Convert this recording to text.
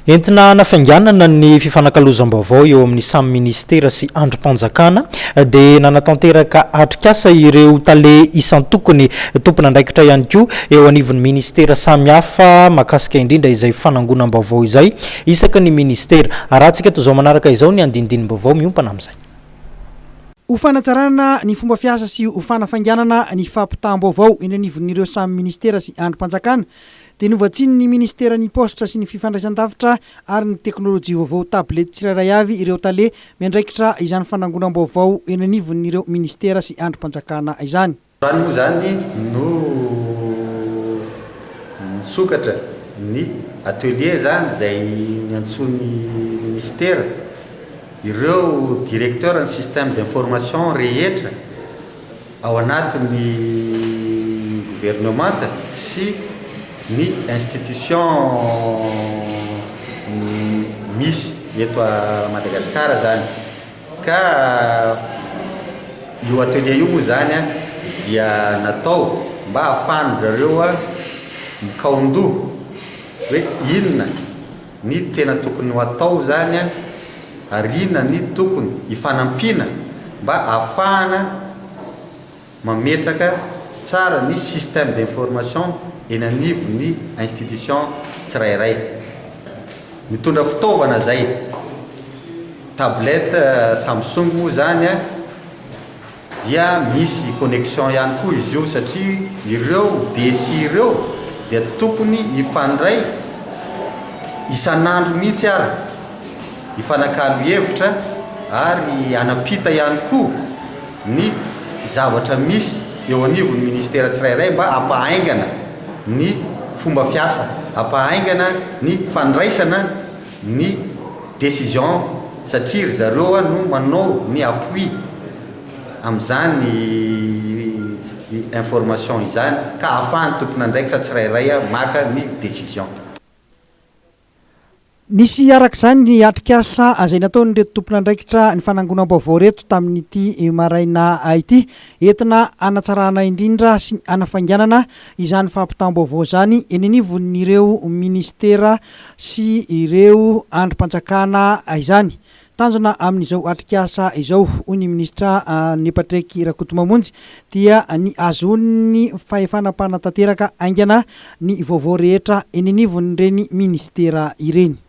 Entina nafainganana ny fifanankalozam-baovao eo amin'ny samy ministera sy androm-panjakana dia nanatanteraka atrikasa ireo tale isan-tokony tompona andraikitra ihany koa eo anivon'ny ministera samihafa mahakasika indrindra izay fanangonam-baovao izay isaky ny ministera. Arahantsika toy izao manaraka izao ny andindinim-baovao miompana amin'izay. Ho fanatsarana ny fomba fiasa sy ho fanafainganana ny fampitam-baovao eny anivon'ireo samy ministera sy androm-panjakana dia novatsiny ny ministera ny postra sy ny fifandraisan-davitra ary ny teknôlôjia vaovao tablety tsirairay avy ireo tale miandraikitra izany fanangonam-baovao eny anivon'ireo ministera sy androm-panjakana izany. Zany moa zany no sokatra ny atelier zany izay niantsony ministera ireo directeur ny système d'information rehetra ao anatin'ny gouvernement sy ny institution misy eto a Madagasikara zany ka io atelier io moa zany dia natao mba ahafahan'zareo mikaondoha hoe inona ny tena tokony ho atao zany ary inona ny tokony hifanampiana mba ahafahana mametraka tsara ny système d'information eny anivon'ny institution tsirairay. Mitondra fitaovana zay tablette Samsung moa zany dia misy connexion ihany koa izy io satria ireo DSI ireo dia tokony hifandray isan'andro mihitsy ary hifanakalo hevitra ary anampita ihany koa ny zavatra misy eo anivon'ny ministera tsirairay mba hampahaingana ny fomba fiasa, hampahaingana ny fandraisana ny décision satria zareo no manao ny appui amin'izany information izany ka ahafahany tompon'andraikitra tsirairay maka ny décision. Nisy arak'izany ny atrikasa izay nataon'ireto tompon'andraikitra ny fanangonam-baovao reto tamin'ity maraina ity entina anatsarana indrindra sy anafainganana izany fampitam-baovao zany eny anivon'ireo ministera sy ireo androm-panjakana izany. Tanjona amin'izao atrikasa izao hoy ny ministra Nepatraiky Rakotomamonjy dia ny azon'ny fahefanam-panatanteraka aingana ny vaovao rehetra eny anivon'ireny ministera ireny.